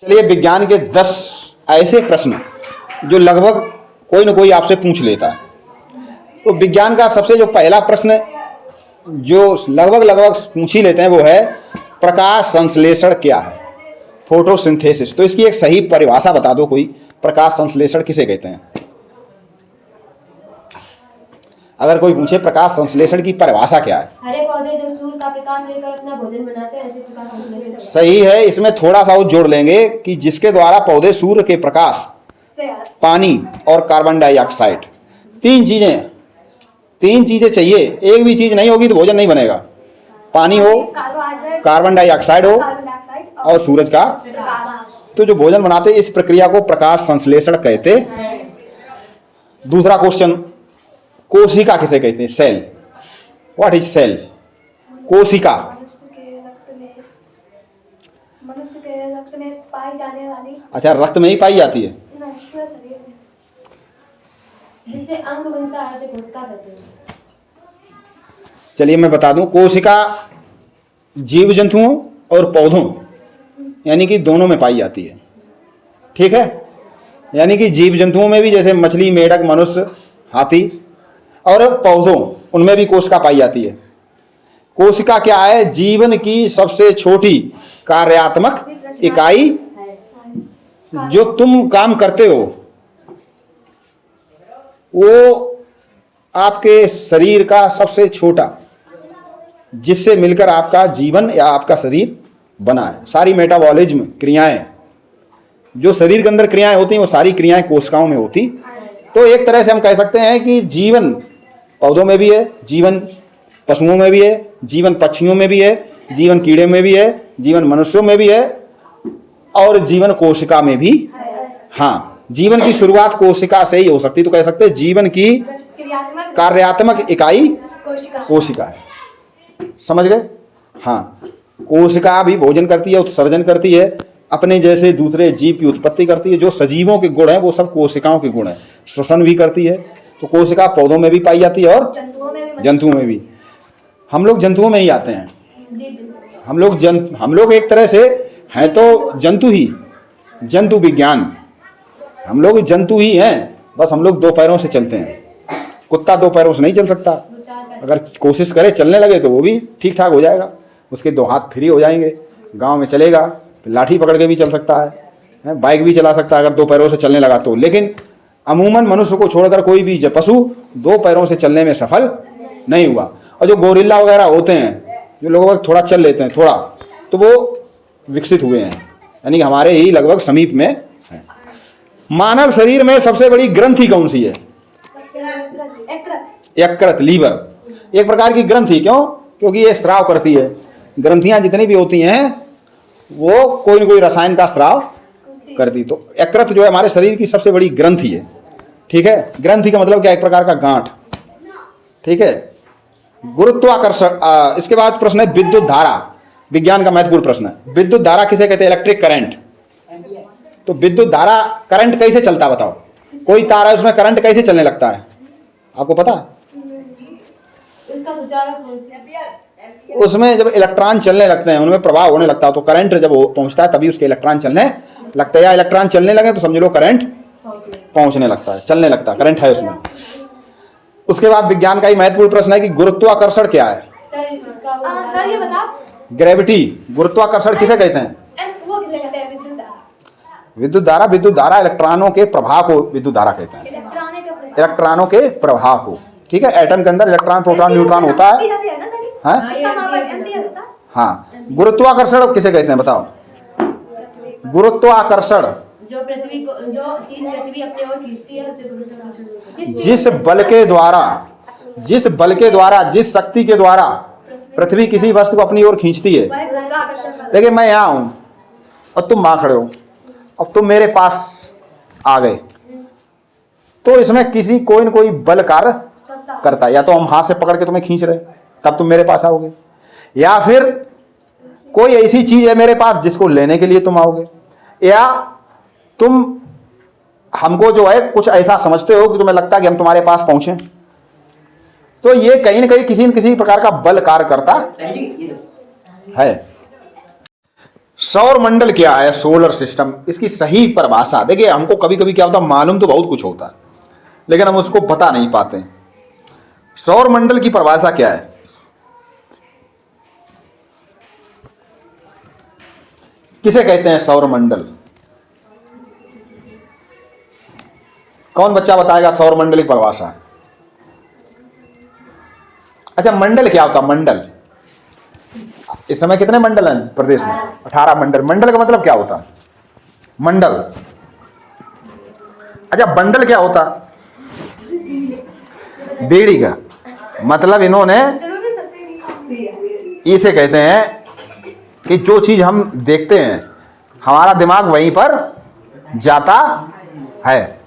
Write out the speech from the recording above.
चलिए, विज्ञान के 10 ऐसे प्रश्न जो लगभग कोई न कोई आपसे पूछ लेता है। तो विज्ञान का सबसे जो पहला प्रश्न जो लगभग पूछ ही लेते हैं वो है प्रकाश संश्लेषण क्या है, फोटोसिंथेसिस। तो इसकी एक सही परिभाषा बता दो कोई, प्रकाश संश्लेषण किसे कहते हैं? अगर कोई पूछे प्रकाश संश्लेषण की परिभाषा क्या है? हरे पौधे जो सूर्य का प्रकाश लेकर अपना भोजन बनाते हैं उसे प्रकाश संश्लेषण। सही है। इसमें थोड़ा सा और जोड़ लेंगे कि जिसके द्वारा पौधे सूर्य के प्रकाश, पानी और कार्बन डाइऑक्साइड, तीन चीजें चाहिए। एक भी चीज नहीं होगी तो भोजन नहीं बनेगा। पानी हो, कार्बन डाइऑक्साइड हो और सूरज का। तो जो भोजन बनाते इस प्रक्रिया को प्रकाश संश्लेषण कहते। दूसरा क्वेश्चन, कोशिका किसे कहते हैं? सेल। What is cell? कोशिका मनुष्य के रक्त में पाई जाने वाली। अच्छा, रक्त में ही पाई जाती है। जिससे अंग बनता है उसे कोशिका कहते हैं। चलिए मैं बता दूं, कोशिका जीव जंतुओं और पौधों यानी कि दोनों में पाई जाती है। ठीक है, यानी कि जीव जंतुओं में भी, जैसे मछली, मेढक, मनुष्य, हाथी, और पौधों उनमें भी कोशिका पाई जाती है। कोशिका क्या है? जीवन की सबसे छोटी कार्यात्मक इकाई। जो तुम काम करते हो वो आपके शरीर का सबसे छोटा, जिससे मिलकर आपका जीवन या आपका शरीर बना है। सारी मेटाबॉलिज्म क्रियाएं, जो शरीर के अंदर क्रियाएं होती हैं वो सारी क्रियाएं कोशिकाओं में होती। तो एक तरह से हम कह सकते हैं कि जीवन पौधों में भी है, जीवन पशुओं में भी है, जीवन पक्षियों में भी है, जीवन कीड़े में भी है, जीवन मनुष्यों में भी है और जीवन कोशिका में भी। हाँ, जीवन की शुरुआत कोशिका से ही हो सकती। तो कह सकते हैं जीवन की कार्यात्मक इकाई कोशिका है। समझ गए? हाँ, कोशिका भी भोजन करती है, उत्सर्जन करती है, अपने जैसे दूसरे जीव की उत्पत्ति करती है। जो सजीवों के गुण हैं वो सब कोशिकाओं के गुण हैं। श्वसन भी करती है। तो कोशिका पौधों में भी पाई जाती है और जंतुओं में भी। हम लोग जंतुओं में ही आते हैं। हम लोग एक तरह से हैं तो जंतु ही, जंतु विज्ञान। हम लोग जंतु ही हैं, बस हम लोग 2 पैरों से चलते हैं। कुत्ता 2 पैरों से नहीं चल सकता। अगर कोशिश करे चलने लगे तो वो भी ठीक ठाक हो जाएगा, उसके 2 हाथ फ्री हो जाएंगे, गांव में चलेगा, लाठी पकड़ के भी चल सकता है, बाइक भी चला सकता है अगर 2 पैरों से चलने लगा तो। लेकिन अमूमन मनुष्य को छोड़कर कोई भी पशु 2 पैरों से चलने में सफल नहीं हुआ। और जो गोरिल्ला वगैरह होते हैं, जो लोग थोड़ा चल लेते हैं थोड़ा, तो वो विकसित हुए हैं, यानी कि हमारे ही लगभग समीप में है। मानव शरीर में सबसे बड़ी ग्रंथि कौन सी है? यकृत, लीवर। एक प्रकार की ग्रंथि। क्यों? क्योंकि ये स्राव करती है। ग्रंथियां जितनी भी होती हैं वो कोई न कोई रसायन का स्राव करती। तो यकृत जो है हमारे शरीर की सबसे बड़ी ग्रंथि है। ठीक है, ग्रंथि का मतलब क्या? एक प्रकार का गांठ। ठीक है, गुरुत्वाकर्षण। इसके बाद प्रश्न है विद्युत धारा। विज्ञान का महत्वपूर्ण प्रश्न है। विद्युत धारा किसे कहते हैं? Electric current. तो विद्युत धारा, करंट कैसे चलता है बताओ? कोई तार है उसमें करंट कैसे चलने लगता है, आपको पता है? उसमें जब इलेक्ट्रॉन चलने लगते हैं, उनमें प्रभाव होने लगता है, तो करंट जब पहुंचता है तभी उसके इलेक्ट्रॉन चलने लगते हैं। या इलेक्ट्रॉन चलने लगे तो समझ लो करंट पहुंचने लगता है, चलने लगता है, करंट है उसमें। उसके बाद विज्ञान का ही महत्वपूर्ण प्रश्न है कि गुरुत्वाकर्षण क्या है? सर ये बताओ। ग्रेविटी। गुरुत्वाकर्षण किसे कहते हैं? विद्युत धारा। विद्युत धारा इलेक्ट्रॉनों के प्रवाह को विद्युत धारा कहते हैं। इलेक्ट्रॉनों के प्रवाह को। ठीक है, एटम के अंदर इलेक्ट्रॉन, प्रोटॉन, न्यूट्रॉन होता है। हाँ, गुरुत्वाकर्षण किसे कहते हैं बताओ? गुरुत्वाकर्षण जो पृथ्वी को, जो चीज पृथ्वी अपनी ओर खींचती है उसे गुरुत्वाकर्षण कहते हैं। जिस बल के द्वारा, जिस शक्ति के द्वारा पृथ्वी किसी वस्तु को अपनी ओर खींचती है। देखिए, मैं यहाँ हूं और तुम वहां खड़े हो, अब तुम मेरे पास आ गए, तो इसमें किसी कोई न कोई बल कार्य करता है। या तो हम हाथ से पकड़ के तुम्हें खींच रहे, तब तुम मेरे पास आओगे, या फिर कोई ऐसी चीज है मेरे पास जिसको लेने के लिए तुम आओगे, या तुम हमको जो है कुछ ऐसा समझते हो कि तुम्हें लगता है कि हम तुम्हारे पास पहुंचे। तो ये कहीं न कहीं किसी न किसी प्रकार का बल कार्य करता है। सौर मंडल क्या है, सोलर सिस्टम, इसकी सही परिभाषा देखिए। हमको कभी कभी क्या होता है, मालूम तो बहुत कुछ होता है लेकिन हम उसको बता नहीं पाते। सौर मंडल की परिभाषा क्या है? किसे कहते हैं सौर मंडल? कौन बच्चा बताएगा सौर मंडल की परिभाषा? अच्छा, मंडल क्या होता है? मंडल, इस समय कितने मंडल हैं प्रदेश में? 18 मंडल। मंडल का मतलब क्या होता है? मंडल। अच्छा, बंडल क्या होता? बेड़ी का मतलब इन्होंने इसे कहते हैं कि जो चीज हम देखते हैं हमारा दिमाग वहीं पर जाता है।